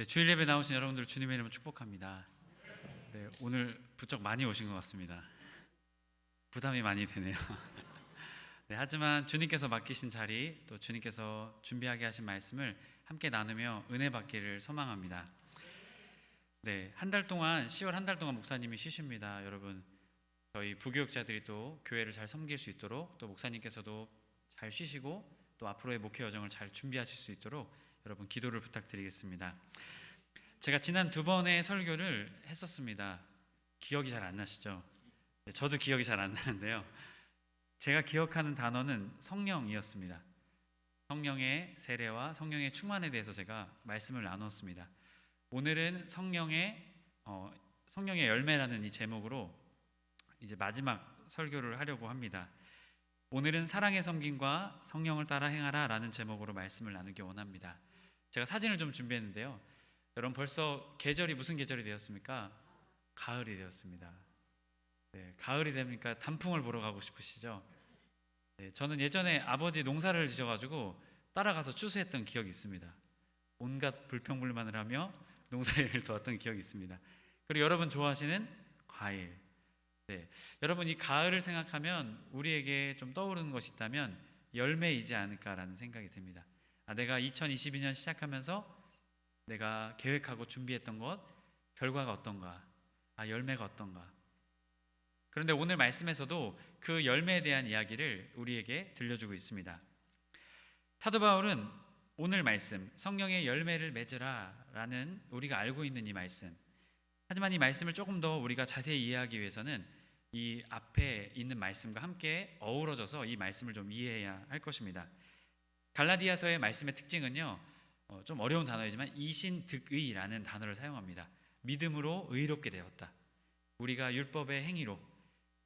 네, 주일 예배 나오신 여러분들 주님의 이름으로 축복합니다. 네, 오늘 부쩍 많이 오신 것 같습니다. 부담이 많이 되네요. 네, 하지만 주님께서 맡기신 자리, 또 주님께서 준비하게 하신 말씀을 함께 나누며 은혜 받기를 소망합니다. 네, 한 달 동안 10월 한 달 동안 목사님이 쉬십니다. 여러분, 저희 부교육자들이 또 교회를 잘 섬길 수 있도록, 또 목사님께서도 잘 쉬시고 또 앞으로의 목회 여정을 잘 준비하실 수 있도록 여러분 기도를 부탁드리겠습니다. 제가 지난 두 번의 설교를 했었습니다. 기억이 잘 안 나시죠? 네, 저도 기억이 잘 안 나는데요. 제가 기억하는 단어는 성령이었습니다. 성령의 세례와 성령의 충만에 대해서 제가 말씀을 나눴습니다. 오늘은 성령의 열매라는 이 제목으로 이제 마지막 설교를 하려고 합니다. 오늘은 사랑의 섬김과 성령을 따라 행하라 라는 제목으로 말씀을 나누기 원합니다. 제가 사진을 좀 준비했는데요. 여러분 벌써 계절이 무슨 계절이 되었습니까? 가을이 되었습니다. 네, 가을이 되니까 단풍을 보러 가고 싶으시죠? 네, 저는 예전에 아버지 농사를 지셔가지고 따라가서 추수했던 기억이 있습니다. 온갖 불평불만을 하며 농사일을 도왔던 기억이 있습니다. 그리고 여러분 좋아하시는 과일. 네, 여러분 이 가을을 생각하면 우리에게 좀 떠오르는 것이 있다면 열매이지 않을까라는 생각이 듭니다. 내가 2022년 시작하면서 내가 계획하고 준비했던 것, 결과가 어떤가? 열매가 어떤가? 그런데 오늘 말씀에서도 그 열매에 대한 이야기를 우리에게 들려주고 있습니다. 사도 바울은 오늘 말씀, 성령의 열매를 맺으라 라는 우리가 알고 있는 이 말씀, 하지만 이 말씀을 조금 더 우리가 자세히 이해하기 위해서는 이 앞에 있는 말씀과 함께 어우러져서 이 말씀을 좀 이해해야 할 것입니다. 갈라디아서의 말씀의 특징은요, 좀 어려운 단어이지만 이신득의라는 단어를 사용합니다. 믿음으로 의롭게 되었다. 우리가 율법의 행위로,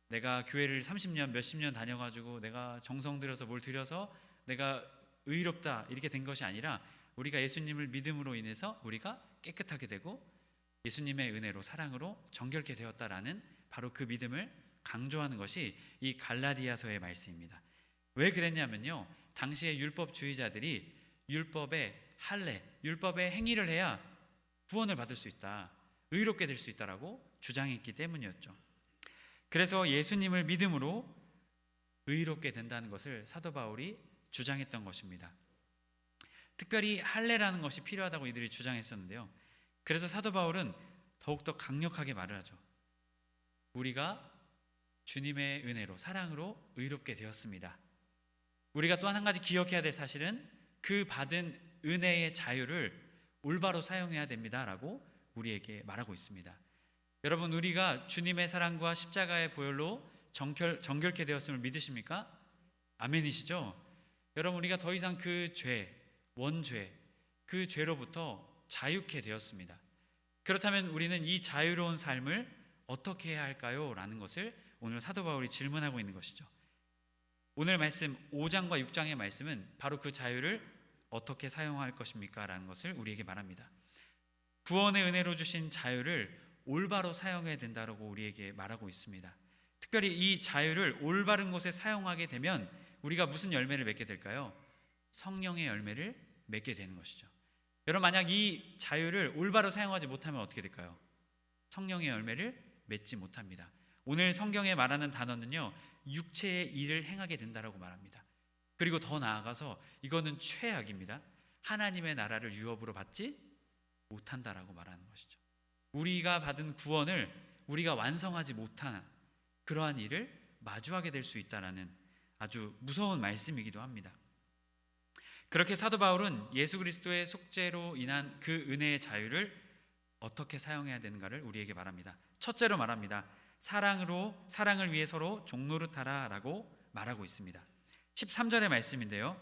내가 교회를 30년 몇십 년 다녀가지고 내가 정성 들여서 뭘 들여서 내가 의롭다 이렇게 된 것이 아니라 우리가 예수님을 믿음으로 인해서 우리가 깨끗하게 되고 예수님의 은혜로 사랑으로 정결케 되었다라는 바로 그 믿음을 강조하는 것이 이 갈라디아서의 말씀입니다. 왜 그랬냐면요, 당시의 율법주의자들이 율법의 할례, 율법의 행위를 해야 구원을 받을 수 있다, 의롭게 될 수 있다라고 주장했기 때문이었죠. 그래서 예수님을 믿음으로 의롭게 된다는 것을 사도 바울이 주장했던 것입니다. 특별히 할례라는 것이 필요하다고 이들이 주장했었는데요. 그래서 사도 바울은 더욱더 강력하게 말을 하죠. 우리가 주님의 은혜로, 사랑으로 의롭게 되었습니다. 우리가 또한 한 가지 기억해야 될 사실은 그 받은 은혜의 자유를 올바로 사용해야 됩니다라고 우리에게 말하고 있습니다. 여러분, 우리가 주님의 사랑과 십자가의 보혈로 정결케 되었음을 믿으십니까? 아멘이시죠? 여러분, 우리가 더 이상 그 죄, 원죄, 그 죄로부터 자유케 되었습니다. 그렇다면 우리는 이 자유로운 삶을 어떻게 해야 할까요? 라는 것을 오늘 사도 바울이 질문하고 있는 것이죠. 오늘 말씀 5장과 6장의 말씀은 바로 그 자유를 어떻게 사용할 것입니까? 라는 것을 우리에게 말합니다. 구원의 은혜로 주신 자유를 올바로 사용해야 된다고 우리에게 말하고 있습니다. 특별히 이 자유를 올바른 곳에 사용하게 되면 우리가 무슨 열매를 맺게 될까요? 성령의 열매를 맺게 되는 것이죠. 여러분, 만약 이 자유를 올바로 사용하지 못하면 어떻게 될까요? 성령의 열매를 맺지 못합니다. 오늘 성경에 말하는 단어는요, 육체의 일을 행하게 된다라고 말합니다. 그리고 더 나아가서 이거는 최악입니다. 하나님의 나라를 유업으로 받지 못한다라고 말하는 것이죠. 우리가 받은 구원을 우리가 완성하지 못한 그러한 일을 마주하게 될 수 있다라는 아주 무서운 말씀이기도 합니다. 그렇게 사도 바울은 예수 그리스도의 속죄로 인한 그 은혜의 자유를 어떻게 사용해야 되는가를 우리에게 말합니다. 첫째로 말합니다. 사랑을 위해 서로 종노릇하라 라고 말하고 있습니다. 13절의 말씀인데요.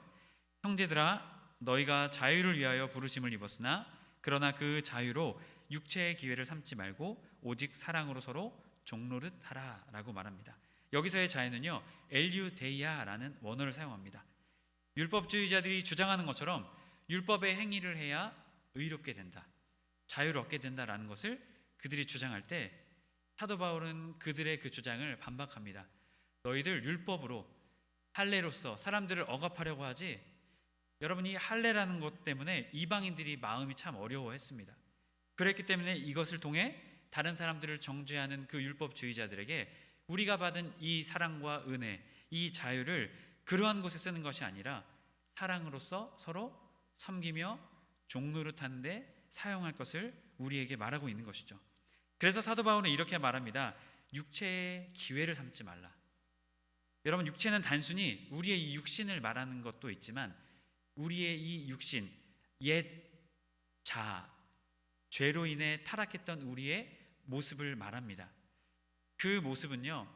형제들아, 너희가 자유를 위하여 부르심을 입었으나 그러나 그 자유로 육체의 기회를 삼지 말고 오직 사랑으로 서로 종노릇하라 라고 말합니다. 여기서의 자유는요, 엘유데이아라는 원어를 사용합니다. 율법주의자들이 주장하는 것처럼 율법의 행위를 해야 의롭게 된다, 자유를 얻게 된다라는 것을 그들이 주장할 때 사도 바울은 그들의 그 주장을 반박합니다. 너희들 율법으로 할례로서 사람들을 억압하려고 하지. 여러분, 이 할례라는 것 때문에 이방인들이 마음이 참 어려워했습니다. 그랬기 때문에 이것을 통해 다른 사람들을 정죄하는 그 율법주의자들에게 우리가 받은 이 사랑과 은혜, 이 자유를 그러한 곳에 쓰는 것이 아니라 사랑으로서 서로 섬기며 종노릇하는 데 사용할 것을 우리에게 말하고 있는 것이죠. 그래서 사도 바울은 이렇게 말합니다. 육체의 기회를 삼지 말라. 여러분, 육체는 단순히 우리의 이 육신을 말하는 것도 있지만 우리의 이 육신, 옛 자아, 죄로 인해 타락했던 우리의 모습을 말합니다. 그 모습은요,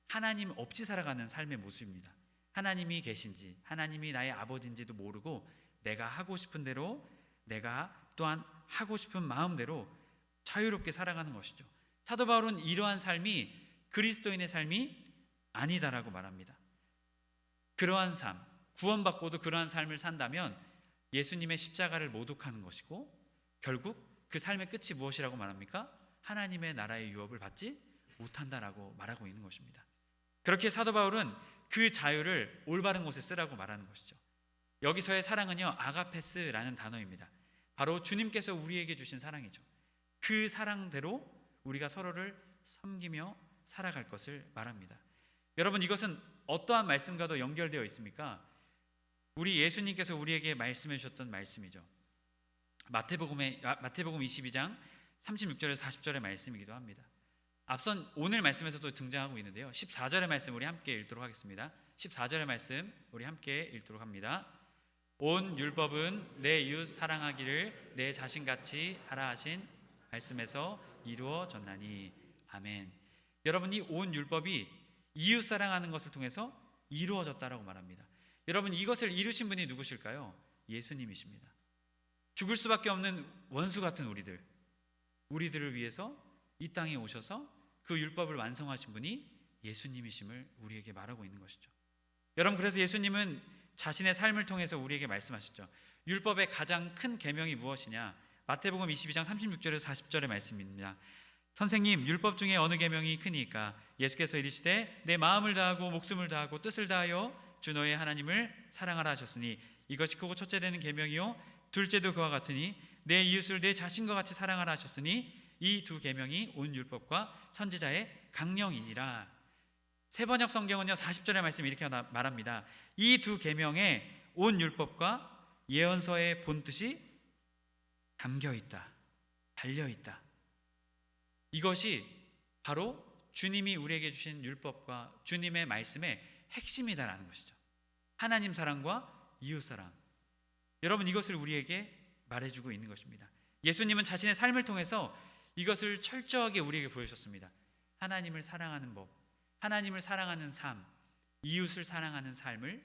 하나님 없이 살아가는 삶의 모습입니다. 하나님이 계신지, 하나님이 나의 아버지인지도 모르고 내가 하고 싶은 대로, 내가 또한 하고 싶은 마음대로 자유롭게 살아가는 것이죠. 사도 바울은 이러한 삶이 그리스도인의 삶이 아니다라고 말합니다. 그러한 삶, 구원받고도 그러한 삶을 산다면 예수님의 십자가를 모독하는 것이고 결국 그 삶의 끝이 무엇이라고 말합니까? 하나님의 나라의 유업을 받지 못한다라고 말하고 있는 것입니다. 그렇게 사도 바울은 그 자유를 올바른 곳에 쓰라고 말하는 것이죠. 여기서의 사랑은요, 아가페스라는 단어입니다. 바로 주님께서 우리에게 주신 사랑이죠. 그 사랑대로 우리가 서로를 섬기며 살아갈 것을 말합니다. 여러분, 이것은 어떠한 말씀과도 연결되어 있습니까? 우리 예수님께서 우리에게 말씀해 주셨던 말씀이죠. 마태복음 22장 36절에서 40절의 말씀이기도 합니다. 앞선 오늘 말씀에서도 등장하고 있는데요, 14절의 말씀 우리 함께 읽도록 하겠습니다. 14절의 말씀 우리 함께 읽도록 합니다. 온 율법은 내 이웃 사랑하기를 내 자신같이 하라 하신 말씀에서 이루어졌나니. 아멘. 여러분, 이 온 율법이 이웃 사랑하는 것을 통해서 이루어졌다라고 말합니다. 여러분, 이것을 이루신 분이 누구실까요? 예수님이십니다. 죽을 수밖에 없는 원수 같은 우리들을 위해서 이 땅에 오셔서 그 율법을 완성하신 분이 예수님이심을 우리에게 말하고 있는 것이죠. 여러분, 그래서 예수님은 자신의 삶을 통해서 우리에게 말씀하셨죠. 율법의 가장 큰 계명이 무엇이냐? 마태복음 22장 36절에서 40절의 말씀입니다. 선생님, 율법 중에 어느 계명이 크니까? 예수께서 이르시되 내 마음을 다하고 목숨을 다하고 뜻을 다하여 주 너의 하나님을 사랑하라 하셨으니 이것이 크고 첫째 되는 계명이요 둘째도 그와 같으니 내 이웃을 내 자신과 같이 사랑하라 하셨으니 이 두 계명이 온 율법과 선지자의 강령이니라. 세번역 성경은요 40절의 말씀 이렇게 말합니다. 이 두 계명에 온 율법과 예언서의 본뜻이 담겨있다, 달려있다. 이것이 바로 주님이 우리에게 주신 율법과 주님의 말씀의 핵심이다라는 것이죠. 하나님 사랑과 이웃 사랑. 여러분, 이것을 우리에게 말해주고 있는 것입니다. 예수님은 자신의 삶을 통해서 이것을 철저하게 우리에게 보여주셨습니다. 하나님을 사랑하는 법, 하나님을 사랑하는 삶, 이웃을 사랑하는 삶을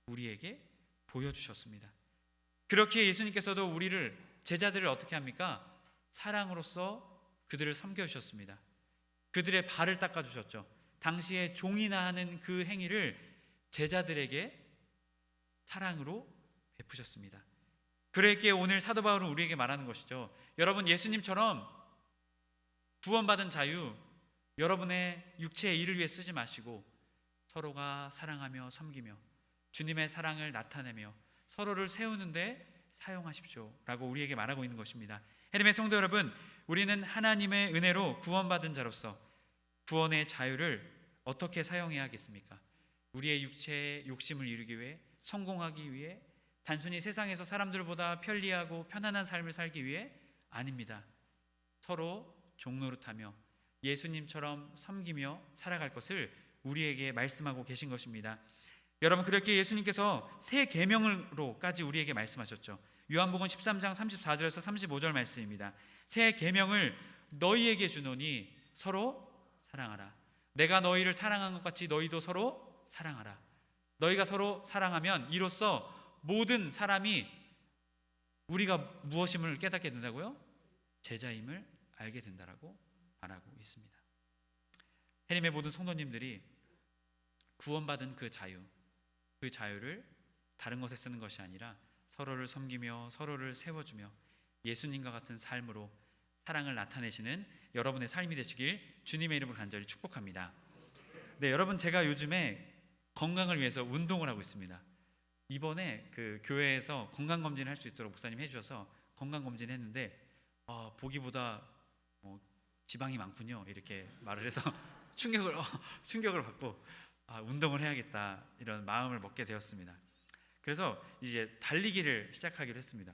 우리에게 보여주셨습니다. 그렇게 예수님께서도 우리를, 제자들을 어떻게 합니까? 사랑으로서 그들을 섬겨주셨습니다. 그들의 발을 닦아주셨죠. 당시에 종이나 하는 그 행위를 제자들에게 사랑으로 베푸셨습니다. 그랬기에 오늘 사도 바울은 우리에게 말하는 것이죠. 여러분, 예수님처럼 구원받은 자유, 여러분의 육체의 일을 위해 쓰지 마시고 서로가 사랑하며 섬기며 주님의 사랑을 나타내며 서로를 세우는데 사용하십시오 라고 우리에게 말하고 있는 것입니다. 하나님의 성도 여러분, 우리는 하나님의 은혜로 구원받은 자로서 구원의 자유를 어떻게 사용해야 하겠습니까? 우리의 육체의 욕심을 이루기 위해, 성공하기 위해, 단순히 세상에서 사람들보다 편리하고 편안한 삶을 살기 위해? 아닙니다. 서로 종노릇하며 예수님처럼 섬기며 살아갈 것을 우리에게 말씀하고 계신 것입니다. 여러분, 그렇게 예수님께서 새 계명으로까지 우리에게 말씀하셨죠. 요한복음 13장 34절에서 35절 말씀입니다. 새 계명을 너희에게 주노니 서로 사랑하라. 내가 너희를 사랑한 것 같이 너희도 서로 사랑하라. 너희가 서로 사랑하면 이로써 모든 사람이 우리가 무엇임을 깨닫게 된다고요? 제자임을 알게 된다라고 말하고 있습니다. 하나님의 모든 성도님들이 구원받은 그 자유를 다른 것에 쓰는 것이 아니라 서로를 섬기며 서로를 세워주며 예수님과 같은 삶으로 사랑을 나타내시는 여러분의 삶이 되시길 주님의 이름으로 간절히 축복합니다. 네, 여러분, 제가 요즘에 건강을 위해서 운동을 하고 있습니다. 이번에 그 교회에서 건강검진을 할 수 있도록 목사님 해주셔서 건강검진을 했는데 보기보다 지방이 많군요. 이렇게 말을 해서 충격을 받고 운동을 해야겠다 이런 마음을 먹게 되었습니다. 그래서 이제 달리기를 시작하기로 했습니다.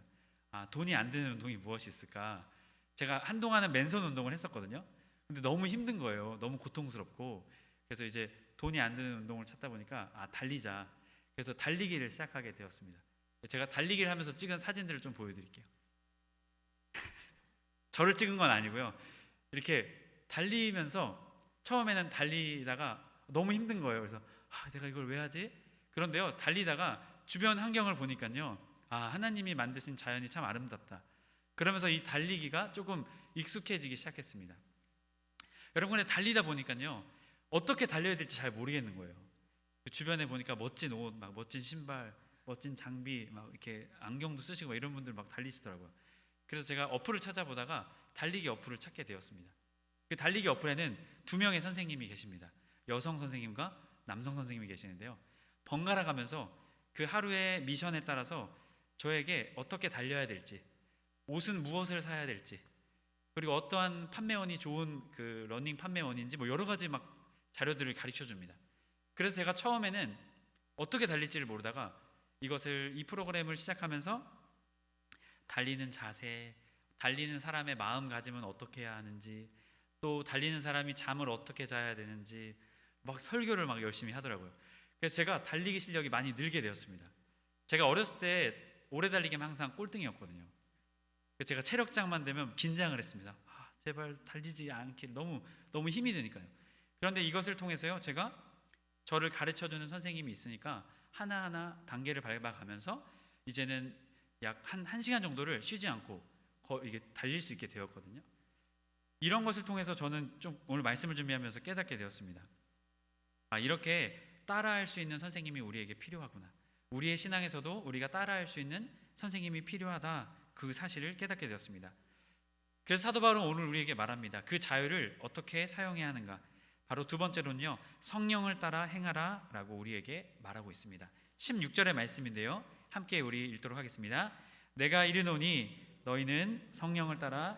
돈이 안 드는 운동이 무엇이 있을까? 제가 한동안은 맨손 운동을 했었거든요. 근데 너무 힘든 거예요. 너무 고통스럽고. 그래서 이제 돈이 안 드는 운동을 찾다 보니까 달리자. 그래서 달리기를 시작하게 되었습니다. 제가 달리기를 하면서 찍은 사진들을 좀 보여드릴게요. 저를 찍은 건 아니고요. 이렇게 달리면서 처음에는 달리다가 너무 힘든 거예요. 그래서 내가 이걸 왜 하지? 그런데요, 달리다가 주변 환경을 보니까요, 하나님이 만드신 자연이 참 아름답다. 그러면서 이 달리기가 조금 익숙해지기 시작했습니다. 여러분, 근데 달리다 보니까요, 어떻게 달려야 될지 잘 모르겠는 거예요. 주변에 보니까 멋진 옷, 막 멋진 신발, 멋진 장비, 막 이렇게 안경도 쓰시고 막 이런 분들 막 달리시더라고요. 그래서 제가 어플을 찾아보다가 달리기 어플을 찾게 되었습니다. 그 달리기 어플에는 2명의 선생님이 계십니다. 여성 선생님과 남성 선생님이 계시는데요, 번갈아 가면서 그 하루의 미션에 따라서 저에게 어떻게 달려야 될지, 옷은 무엇을 사야 될지, 그리고 어떠한 판매원이 좋은 그 러닝 판매원인지 여러 가지 막 자료들을 가르쳐 줍니다. 그래서 제가 처음에는 어떻게 달릴지를 모르다가 이 프로그램을 시작하면서 달리는 자세, 달리는 사람의 마음가짐은 어떻게 해야 하는지, 또 달리는 사람이 잠을 어떻게 자야 되는지 막 설교를 막 열심히 하더라고요. 그래서 제가 달리기 실력이 많이 늘게 되었습니다. 제가 어렸을 때 오래 달리기면 항상 꼴등이었거든요. 그래서 제가 체력장만 되면 긴장을 했습니다. 제발 달리지 않길, 너무 힘이 드니까요. 그런데 이것을 통해서요, 제가 저를 가르쳐주는 선생님이 있으니까 하나하나 단계를 밟아가면서 이제는 약 1시간 정도를 쉬지 않고 이게 달릴 수 있게 되었거든요. 이런 것을 통해서 저는 좀 오늘 말씀을 준비하면서 깨닫게 되었습니다. 이렇게 따라할 수 있는 선생님이 우리에게 필요하구나. 우리의 신앙에서도 우리가 따라할 수 있는 선생님이 필요하다, 그 사실을 깨닫게 되었습니다. 그래서 사도 바울은 오늘 우리에게 말합니다. 그 자유를 어떻게 사용해야 하는가? 바로 두 번째로는요, 성령을 따라 행하라 라고 우리에게 말하고 있습니다. 16절의 말씀인데요, 함께 우리 읽도록 하겠습니다. 내가 이르노니 너희는 성령을 따라.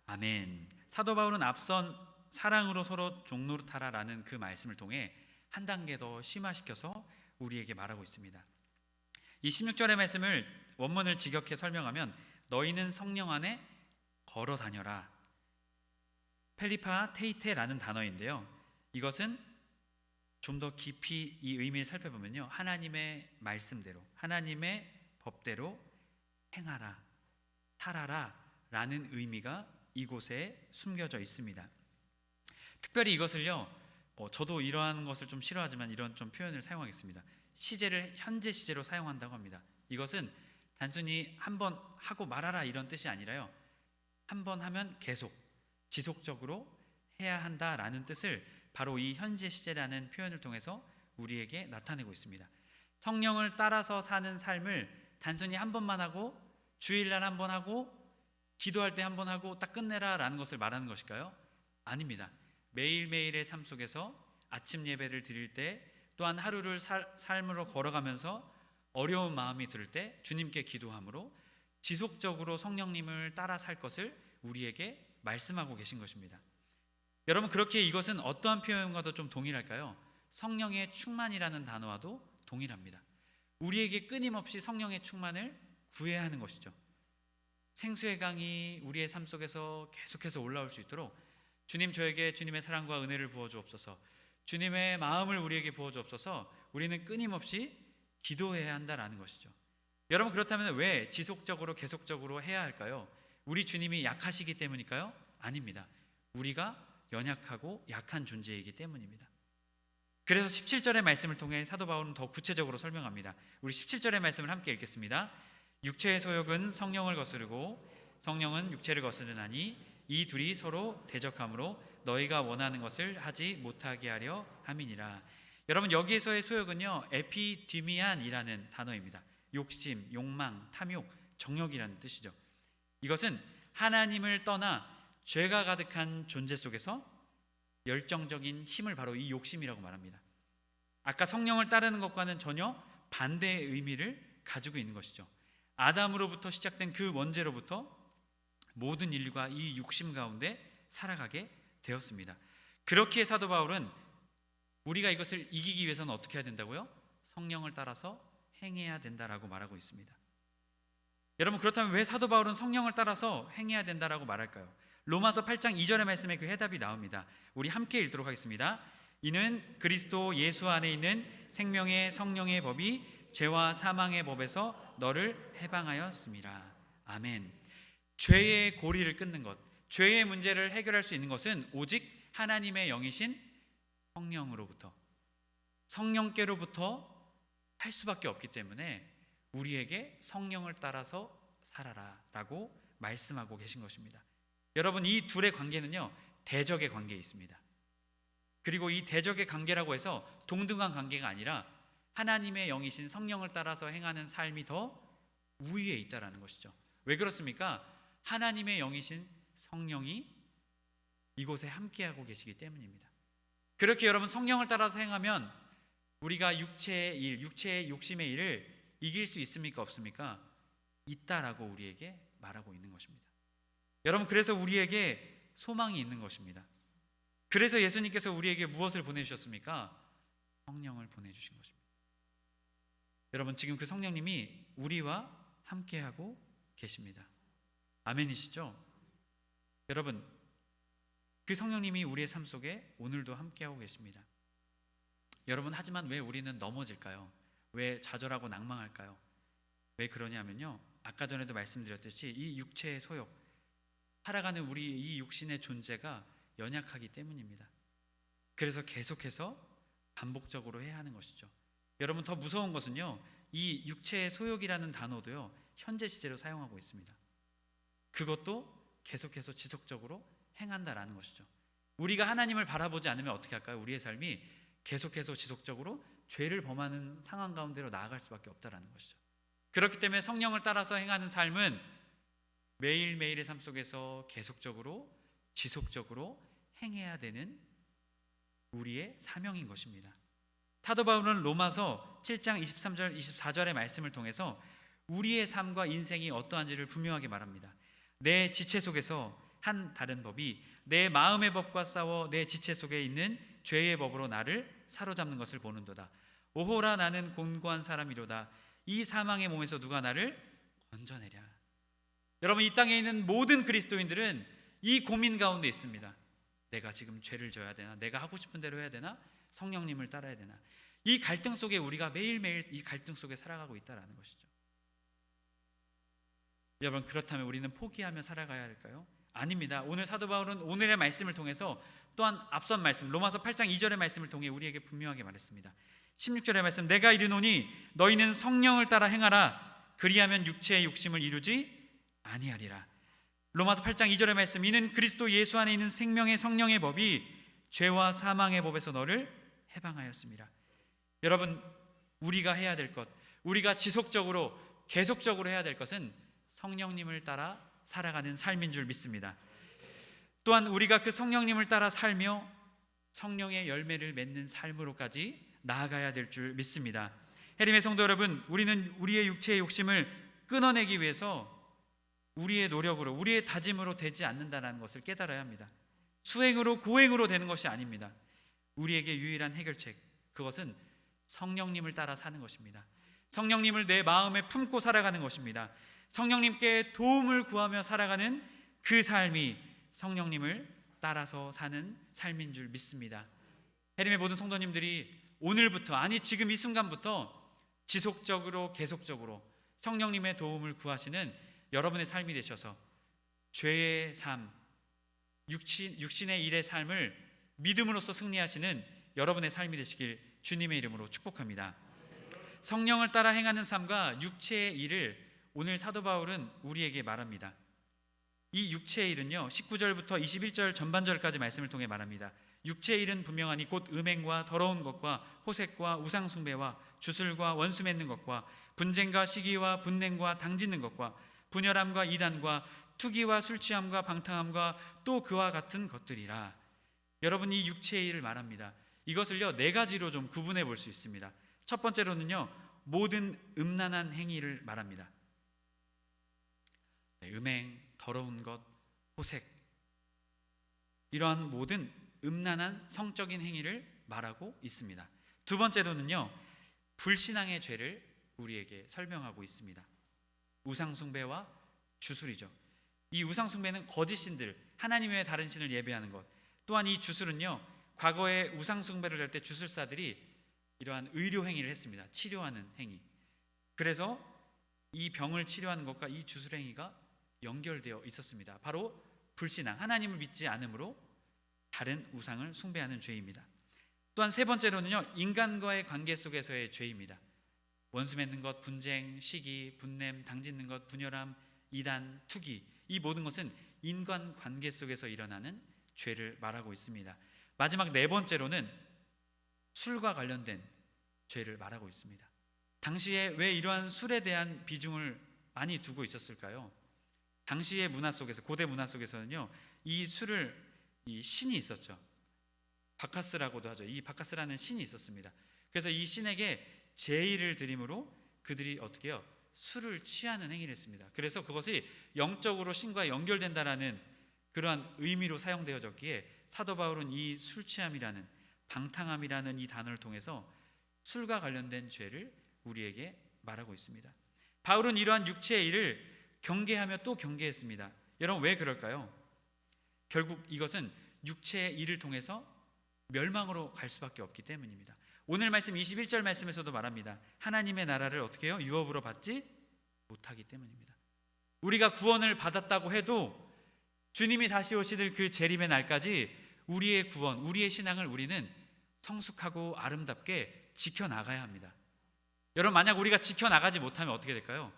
아멘. 사도 바울은 앞선 사랑으로 서로 종노릇하라라는 그 말씀을 통해 한 단계 더 심화시켜서 우리에게 말하고 있습니다. 이 16절의 말씀을 원문을 직역해 설명하면 너희는 성령 안에 걸어 다녀라. 펠리파 테이테라는 단어인데요, 이것은 좀 더 깊이 이 의미를 살펴보면요, 하나님의 말씀대로, 하나님의 법대로 행하라, 살아라 라는 의미가 이곳에 숨겨져 있습니다. 특별히 이것을요, 저도 이러한 것을 좀 싫어하지만 이런 좀 표현을 사용하겠습니다. 시제를 현재 시제로 사용한다고 합니다. 이것은 단순히 한번 하고 말아라 이런 뜻이 아니라요, 한번 하면 계속 지속적으로 해야 한다라는 뜻을 바로 이 현재 시제라는 표현을 통해서 우리에게 나타내고 있습니다. 성령을 따라서 사는 삶을 단순히 한 번만 하고, 주일날 한 번 하고, 기도할 때 한 번 하고 딱 끝내라 라는 것을 말하는 것일까요? 아닙니다. 매일매일의 삶 속에서 아침 예배를 드릴 때, 또한 하루를 삶으로 걸어가면서 어려운 마음이 들 때 주님께 기도함으로 지속적으로 성령님을 따라 살 것을 우리에게 말씀하고 계신 것입니다. 여러분, 그렇게 이것은 어떠한 표현과도 좀 동일할까요? 성령의 충만이라는 단어와도 동일합니다. 우리에게 끊임없이 성령의 충만을 구해야 하는 것이죠. 생수의 강이 우리의 삶 속에서 계속해서 올라올 수 있도록 주님, 저에게 주님의 사랑과 은혜를 부어주옵소서, 주님의 마음을 우리에게 부어주옵소서, 우리는 끊임없이 기도해야 한다라는 것이죠. 여러분, 그렇다면 왜 지속적으로 계속적으로 해야 할까요? 우리 주님이 약하시기 때문일까요? 아닙니다. 우리가 연약하고 약한 존재이기 때문입니다. 그래서 17절의 말씀을 통해 사도 바울은 더 구체적으로 설명합니다. 우리 17절의 말씀을 함께 읽겠습니다. 육체의 소욕은 성령을 거스르고 성령은 육체를 거스르나니 이 둘이 서로 대적함으로 너희가 원하는 것을 하지 못하게 하려 함이니라. 여러분, 여기에서의 소욕은요, 에피디미안이라는 단어입니다. 욕심, 욕망, 탐욕, 정욕이라는 뜻이죠. 이것은 하나님을 떠나 죄가 가득한 존재 속에서 열정적인 힘을 바로 이 욕심이라고 말합니다. 아까 성령을 따르는 것과는 전혀 반대의 의미를 가지고 있는 것이죠. 아담으로부터 시작된 그 원죄로부터 모든 인류가 이 육심 가운데 살아가게 되었습니다. 그렇기에 사도 바울은 우리가 이것을 이기기 위해서는 어떻게 해야 된다고요? 성령을 따라서 행해야 된다라고 말하고 있습니다. 여러분, 그렇다면 왜 사도 바울은 성령을 따라서 행해야 된다라고 말할까요? 로마서 8장 2절의 말씀에 그 해답이 나옵니다. 우리 함께 읽도록 하겠습니다. 이는 그리스도 예수 안에 있는 생명의 성령의 법이 죄와 사망의 법에서 너를 해방하였습니다. 아멘. 죄의 고리를 끊는 것, 죄의 문제를 해결할 수 있는 것은 오직 하나님의 영이신 성령으로부터, 성령께로부터 할 수밖에 없기 때문에 우리에게 성령을 따라서 살아라 라고 말씀하고 계신 것입니다. 여러분, 이 둘의 관계는요, 대적의 관계에 있습니다. 그리고 이 대적의 관계라고 해서 동등한 관계가 아니라 하나님의 영이신 성령을 따라서 행하는 삶이 더 우위에 있다라는 것이죠. 왜 그렇습니까? 하나님의 영이신 성령이 이곳에 함께하고 계시기 때문입니다. 그렇게 여러분, 성령을 따라서 행하면 우리가 육체의 일, 육체의 욕심의 일을 이길 수 있습니까? 없습니까? 있다라고 우리에게 말하고 있는 것입니다. 여러분, 그래서 우리에게 소망이 있는 것입니다. 그래서 예수님께서 우리에게 무엇을 보내주셨습니까? 성령을 보내주신 것입니다. 여러분, 지금 그 성령님이 우리와 함께하고 계십니다. 아멘이시죠? 여러분, 그 성령님이 우리의 삶 속에 오늘도 함께하고 계십니다. 여러분, 하지만 왜 우리는 넘어질까요? 왜 좌절하고 낭망할까요? 왜 그러냐면요, 아까 전에도 말씀드렸듯이 이 육체의 소욕, 살아가는 우리 이 육신의 존재가 연약하기 때문입니다. 그래서 계속해서 반복적으로 해야 하는 것이죠. 여러분, 더 무서운 것은요, 이 육체의 소욕이라는 단어도요, 현재 시제로 사용하고 있습니다. 그것도 계속해서 지속적으로 행한다라는 것이죠. 우리가 하나님을 바라보지 않으면 어떻게 할까요? 우리의 삶이 계속해서 지속적으로 죄를 범하는 상황 가운데로 나아갈 수밖에 없다라는 것이죠. 그렇기 때문에 성령을 따라서 행하는 삶은 매일매일의 삶 속에서 계속적으로 지속적으로 행해야 되는 우리의 사명인 것입니다. 사도 바울은 로마서 7장 23절 24절의 말씀을 통해서 우리의 삶과 인생이 어떠한지를 분명하게 말합니다. 내 지체 속에서 한 다른 법이 내 마음의 법과 싸워 내 지체 속에 있는 죄의 법으로 나를 사로잡는 것을 보는도다. 오호라, 나는 곤고한 사람이로다. 이 사망의 몸에서 누가 나를 건져내랴. 여러분, 이 땅에 있는 모든 그리스도인들은 이 고민 가운데 있습니다. 내가 지금 죄를 져야 되나? 내가 하고 싶은 대로 해야 되나? 성령님을 따라야 되나? 이 갈등 속에 우리가 매일매일 이 갈등 속에 살아가고 있다는 것이죠. 여러분, 그렇다면 우리는 포기하며 살아가야 할까요? 아닙니다. 오늘 사도 바울은 오늘의 말씀을 통해서 또한 앞선 말씀, 로마서 8장 2절의 말씀을 통해 우리에게 분명하게 말했습니다. 16절의 말씀, 내가 이르노니 너희는 성령을 따라 행하라. 그리하면 육체의 욕심을 이루지 아니하리라. 로마서 8장 2절의 말씀, 이는 그리스도 예수 안에 있는 생명의 성령의 법이 죄와 사망의 법에서 너를 해방하였습니다. 여러분, 우리가 해야 될 것, 우리가 지속적으로 계속적으로 해야 될 것은 성령님을 따라 살아가는 삶인 줄 믿습니다. 또한 우리가 그 성령님을 따라 살며 성령의 열매를 맺는 삶으로까지 나아가야 될 줄 믿습니다. 해림의 성도 여러분, 우리는 우리의 육체의 욕심을 끊어내기 위해서 우리의 노력으로, 우리의 다짐으로 되지 않는다는 것을 깨달아야 합니다. 수행으로, 고행으로 되는 것이 아닙니다. 우리에게 유일한 해결책, 그것은 성령님을 따라 사는 것입니다. 성령님을 내 마음에 품고 살아가는 것입니다. 성령님께 도움을 구하며 살아가는 그 삶이 성령님을 따라서 사는 삶인 줄 믿습니다. 해림의 모든 성도님들이 오늘부터, 아니 지금 이 순간부터 지속적으로 계속적으로 성령님의 도움을 구하시는 여러분의 삶이 되셔서 죄의 삶, 육신의 일의 삶을 믿음으로써 승리하시는 여러분의 삶이 되시길 주님의 이름으로 축복합니다. 성령을 따라 행하는 삶과 육체의 일을 오늘 사도 바울은 우리에게 말합니다. 이 육체의 일은요, 19절부터 21절 전반절까지 말씀을 통해 말합니다. 육체의 일은 분명하니 곧 음행과 더러운 것과 호색과 우상숭배와 주술과 원수 맺는 것과 분쟁과 시기와 분냉과 당짓는 것과 분열함과 이단과 투기와 술취함과 방탕함과 또 그와 같은 것들이라. 여러분, 이 육체의 일을 말합니다. 이것을요, 네 가지로 좀 구분해 볼 수 있습니다. 첫 번째로는요, 모든 음란한 행위를 말합니다. 음행, 더러운 것, 호색, 이러한 모든 음란한 성적인 행위를 말하고 있습니다. 두 번째로는요, 불신앙의 죄를 우리에게 설명하고 있습니다. 우상숭배와 주술이죠. 이 우상숭배는 거짓 신들, 하나님 외에 다른 신을 예배하는 것, 또한 이 주술은요, 과거에 우상숭배를 할 때 주술사들이 이러한 의료 행위를 했습니다. 치료하는 행위. 그래서 이 병을 치료하는 것과 이 주술 행위가 연결되어 있었습니다. 바로 불신앙, 하나님을 믿지 않음으로 다른 우상을 숭배하는 죄입니다. 또한 세 번째로는요, 인간과의 관계 속에서의 죄입니다. 원수 맺는 것, 분쟁, 시기, 분냄, 당짓는 것, 분열함, 이단, 투기, 이 모든 것은 인간 관계 속에서 일어나는 죄를 말하고 있습니다. 마지막 네 번째로는 술과 관련된 죄를 말하고 있습니다. 당시에 왜 이러한 술에 대한 비중을 많이 두고 있었을까요? 당시의 문화 속에서, 고대 문화 속에서는요, 이 술을, 이 신이 있었죠. 바카스라고도 하죠. 이 바카스라는 신이 있었습니다. 그래서 이 신에게 제의를 드림으로 그들이 어떻게 해요? 술을 취하는 행위를 했습니다. 그래서 그것이 영적으로 신과 연결된다라는 그러한 의미로 사용되어졌기에 사도 바울은 이 술 취함이라는, 방탕함이라는 이 단어를 통해서 술과 관련된 죄를 우리에게 말하고 있습니다. 바울은 이러한 육체의 일을 경계하며 또 경계했습니다. 여러분, 왜 그럴까요? 결국 이것은 육체의 일을 통해서 멸망으로 갈 수밖에 없기 때문입니다. 오늘 말씀 21절 말씀에서도 말합니다. 하나님의 나라를 어떻게 해요? 유업으로 받지 못하기 때문입니다. 우리가 구원을 받았다고 해도 주님이 다시 오시는 그 재림의 날까지 우리의 구원, 우리의 신앙을 우리는 성숙하고 아름답게 지켜나가야 합니다. 여러분, 만약 우리가 지켜나가지 못하면 어떻게 될까요?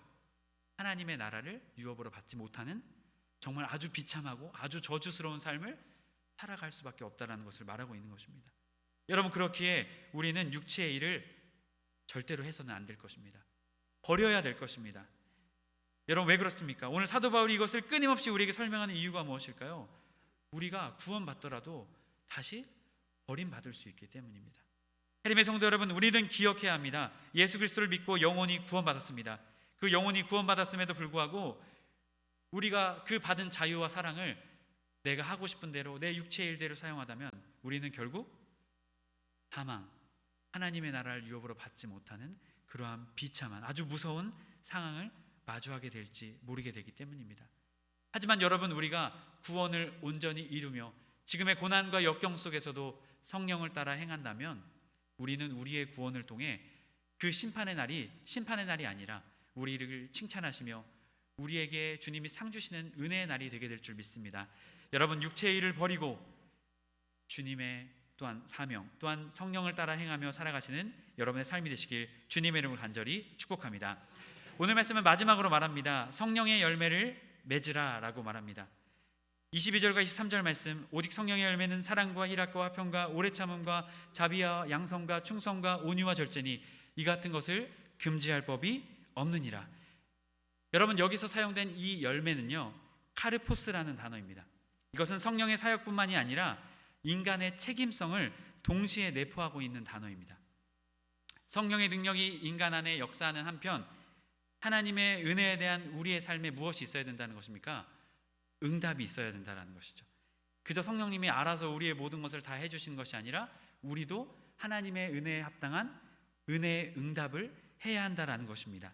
하나님의 나라를 유업으로 받지 못하는 정말 아주 비참하고 아주 저주스러운 삶을 살아갈 수밖에 없다는 것을 말하고 있는 것입니다. 여러분, 그렇기에 우리는 육체의 일을 절대로 해서는 안 될 것입니다. 버려야 될 것입니다. 여러분, 왜 그렇습니까? 오늘 사도 바울이 이것을 끊임없이 우리에게 설명하는 이유가 무엇일까요? 우리가 구원받더라도 다시 버림받을 수 있기 때문입니다. 하나님의 성도 여러분, 우리는 기억해야 합니다. 예수 그리스도를 믿고 영원히 구원받았습니다. 그 영원히 구원받았음에도 불구하고 우리가 그 받은 자유와 사랑을 내가 하고 싶은 대로, 내 육체의 일대로 사용하다면 우리는 결국 사망, 하나님의 나라를 유업으로 받지 못하는 그러한 비참한, 아주 무서운 상황을 마주하게 될지 모르게 되기 때문입니다. 하지만 여러분, 우리가 구원을 온전히 이루며 지금의 고난과 역경 속에서도 성령을 따라 행한다면 우리는 우리의 구원을 통해 그 심판의 날이 아니라 우리를 칭찬하시며 우리에게 주님이 상 주시는 은혜의 날이 되게 될 줄 믿습니다. 여러분, 육체의 일을 버리고 주님의 또한 사명, 또한 성령을 따라 행하며 살아가시는 여러분의 삶이 되시길 주님의 이름으로 간절히 축복합니다. 오늘 말씀은 마지막으로 말합니다. 성령의 열매를 맺으라 라고 말합니다. 22절과 23절 말씀, 오직 성령의 열매는 사랑과 희락과 화평과 오래 참음과 자비와 양성과 충성과 온유와 절제니 이 같은 것을 금지할 법이 없느니라. 여러분, 여기서 사용된 이 열매는요, 카르포스라는 단어입니다. 이것은 성령의 사역뿐만이 아니라 인간의 책임성을 동시에 내포하고 있는 단어입니다. 성령의 능력이 인간 안에 역사하는 한편 하나님의 은혜에 대한 우리의 삶에 무엇이 있어야 된다는 것입니까? 응답이 있어야 된다는 것이죠. 그저 성령님이 알아서 우리의 모든 것을 다 해주시는 것이 아니라 우리도 하나님의 은혜에 합당한 은혜의 응답을 해야 한다는 것입니다.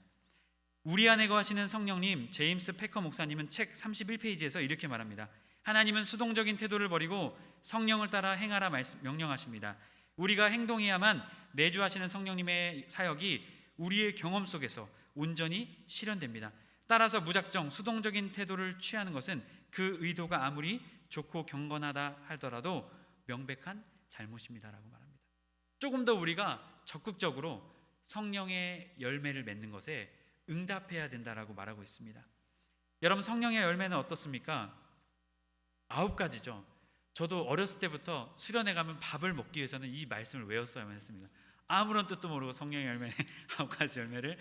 우리 안에 거하시는 성령님, 제임스 패커 목사님은 책 31페이지에서 이렇게 말합니다. 하나님은 수동적인 태도를 버리고 성령을 따라 행하라 명령하십니다. 우리가 행동해야만 내주하시는 성령님의 사역이 우리의 경험 속에서 온전히 실현됩니다. 따라서 무작정 수동적인 태도를 취하는 것은 그 의도가 아무리 좋고 경건하다 하더라도 명백한 잘못입니다라고 말합니다. 조금 더 우리가 적극적으로 성령의 열매를 맺는 것에 응답해야 된다라고 말하고 있습니다. 여러분, 성령의 열매는 어떻습니까? 9가지죠. 저도 어렸을 때부터 수련회 가면 밥을 먹기 위해서는 이 말씀을 외웠어야만 했습니다. 아무런 뜻도 모르고 성령의 열매 9가지 열매를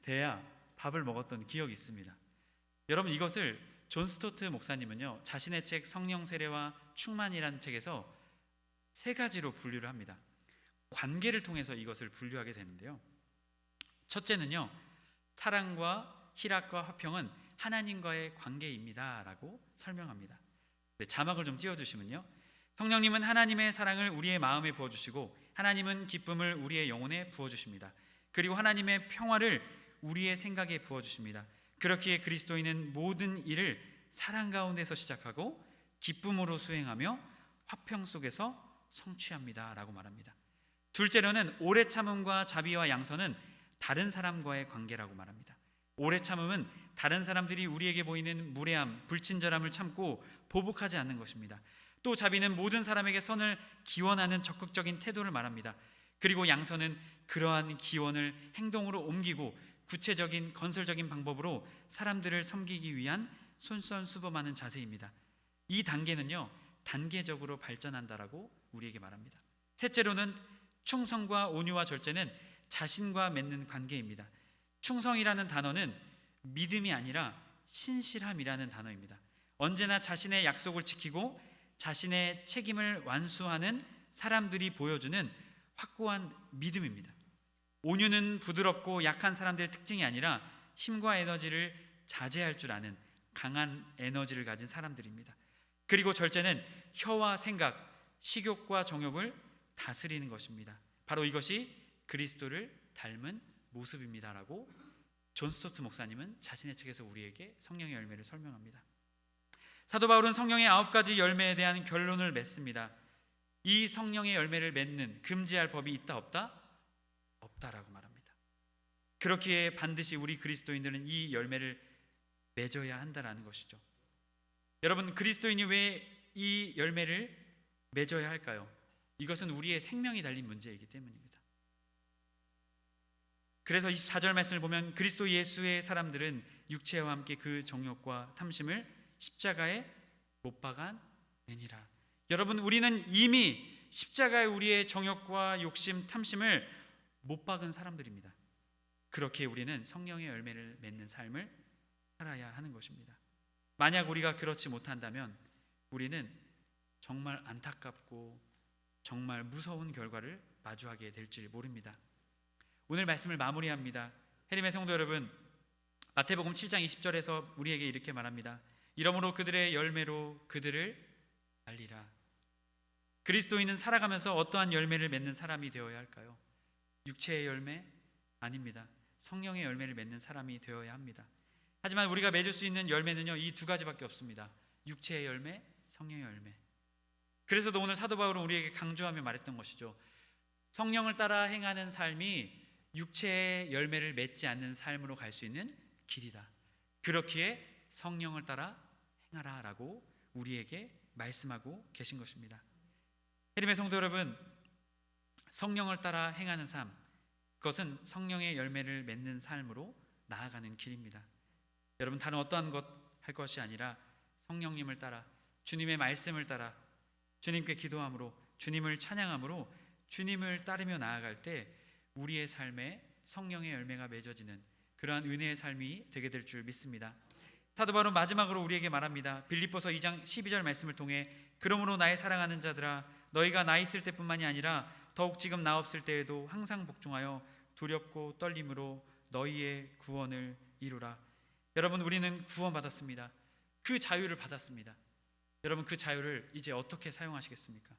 대야 밥을 먹었던 기억이 있습니다. 여러분, 이것을 존 스토트 목사님은요, 자신의 책 성령 세례와 충만이라는 책에서 3가지로 분류를 합니다. 관계를 통해서 이것을 분류하게 되는데요. 첫째는요, 사랑과 희락과 화평은 하나님과의 관계입니다라고 설명합니다. 네, 자막을 좀 띄워주시면요. 성령님은 하나님의 사랑을 우리의 마음에 부어주시고 하나님은 기쁨을 우리의 영혼에 부어주십니다. 그리고 하나님의 평화를 우리의 생각에 부어주십니다. 그렇기에 그리스도인은 모든 일을 사랑 가운데서 시작하고 기쁨으로 수행하며 화평 속에서 성취합니다 라고 말합니다. 둘째로는 오래 참음과 자비와 양선은 다른 사람과의 관계라고 말합니다. 오래 참음은 다른 사람들이 우리에게 보이는 무례함, 불친절함을 참고 보복하지 않는 것입니다. 또 자비는 모든 사람에게 선을 기원하는 적극적인 태도를 말합니다. 그리고 양선은 그러한 기원을 행동으로 옮기고 구체적인 건설적인 방법으로 사람들을 섬기기 위한 솔선수범하는 자세입니다. 이 단계는요, 단계적으로 발전한다라고 우리에게 말합니다. 셋째로는 충성과 온유와 절제는 자신과 맺는 관계입니다. 충성이라는 단어는 믿음이 아니라 신실함이라는 단어입니다. 언제나 자신의 약속을 지키고 자신의 책임을 완수하는 사람들이 보여주는 확고한 믿음입니다. 온유는 부드럽고 약한 사람들의 특징이 아니라 힘과 에너지를 자제할 줄 아는 강한 에너지를 가진 사람들입니다. 그리고 절제는 혀와 생각, 식욕과 정욕을 다스리는 것입니다. 바로 이것이 그리스도를 닮은 모습입니다라고 존 스토트 목사님은 자신의 책에서 우리에게 성령의 열매를 설명합니다. 사도 바울은 성령의 9가지 열매에 대한 결론을 맺습니다. 이 성령의 열매를 맺는 금지할 법이 있다 없다? 없다라고 말합니다. 그렇기에 반드시 우리 그리스도인들은 이 열매를 맺어야 한다라는 것이죠. 여러분, 그리스도인이 왜 이 열매를 맺어야 할까요? 이것은 우리의 생명이 달린 문제이기 때문입니다. 그래서 24절 말씀을 보면 그리스도 예수의 사람들은 육체와 함께 그 정욕과 탐심을 십자가에 못 박아내니라. 여러분, 우리는 이미 십자가에 우리의 정욕과 욕심, 탐심을 못 박은 사람들입니다. 그렇게 우리는 성령의 열매를 맺는 삶을 살아야 하는 것입니다. 만약 우리가 그렇지 못한다면 우리는 정말 안타깝고 정말 무서운 결과를 마주하게 될지 모릅니다. 오늘 말씀을 마무리합니다. 해림의 성도 여러분, 마태복음 7장 20절에서 우리에게 이렇게 말합니다. 이러므로 그들의 열매로 그들을 알리라. 그리스도인은 살아가면서 어떠한 열매를 맺는 사람이 되어야 할까요? 육체의 열매? 아닙니다. 성령의 열매를 맺는 사람이 되어야 합니다. 하지만 우리가 맺을 수 있는 열매는요, 이 두 가지밖에 없습니다. 육체의 열매, 성령의 열매. 그래서도 오늘 사도 바울은 우리에게 강조하며 말했던 것이죠. 성령을 따라 행하는 삶이 육체의 열매를 맺지 않는 삶으로 갈 수 있는 길이다. 그렇기에 성령을 따라 행하라 라고 우리에게 말씀하고 계신 것입니다. 해림의 성도 여러분, 성령을 따라 행하는 삶, 그것은 성령의 열매를 맺는 삶으로 나아가는 길입니다. 여러분, 다른 어떠한 것 할 것이 아니라 성령님을 따라, 주님의 말씀을 따라 주님께 기도함으로, 주님을 찬양함으로 주님을 따르며 나아갈 때 우리의 삶에 성령의 열매가 맺어지는 그러한 은혜의 삶이 되게 될 줄 믿습니다. 사도 바울은 마지막으로 우리에게 말합니다. 빌립보서 2장 12절 말씀을 통해 그러므로 나의 사랑하는 자들아, 너희가 나 있을 때뿐만이 아니라 더욱 지금 나 없을 때에도 항상 복종하여 두렵고 떨림으로 너희의 구원을 이루라. 여러분, 우리는 구원받았습니다. 그 자유를 받았습니다. 여러분, 그 자유를 이제 어떻게 사용하시겠습니까?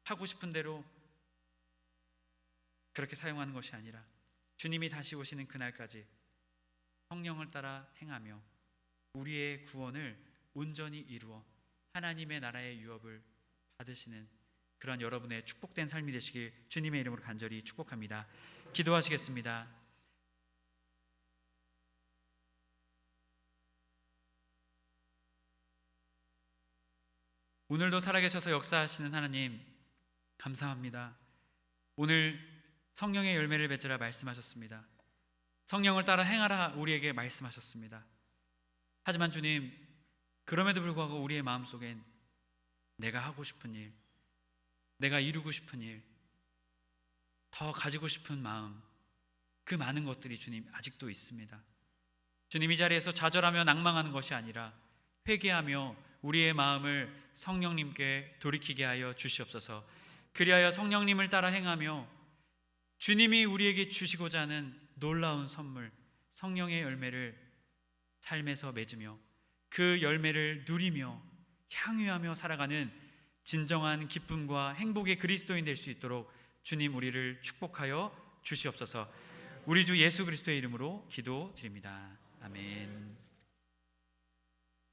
하고 싶은 대로 그렇게 사용하는 것이 아니라 주님이 다시 오시는 그날까지 성령을 따라 행하며 우리의 구원을 온전히 이루어 하나님의 나라의 유업을 받으시는 그런 여러분의 축복된 삶이 되시길 주님의 이름으로 간절히 축복합니다. 기도하시겠습니다. 오늘도 살아계셔서 역사하시는 하나님, 감사합니다. 오늘 성령의 열매를 맺으라 말씀하셨습니다. 성령을 따라 행하라 우리에게 말씀하셨습니다. 하지만 주님, 그럼에도 불구하고 우리의 마음속엔 내가 하고 싶은 일, 내가 이루고 싶은 일, 더 가지고 싶은 마음, 그 많은 것들이 주님 아직도 있습니다. 주님, 이 자리에서 좌절하며 낭망하는 것이 아니라 회개하며 우리의 마음을 성령님께 돌이키게 하여 주시옵소서. 그리하여 성령님을 따라 행하며 주님이 우리에게 주시고자 하는 놀라운 선물, 성령의 열매를 삶에서 맺으며 그 열매를 누리며 향유하며 살아가는 진정한 기쁨과 행복의 그리스도인 될 수 있도록 주님 우리를 축복하여 주시옵소서. 우리 주 예수 그리스도의 이름으로 기도드립니다. 아멘.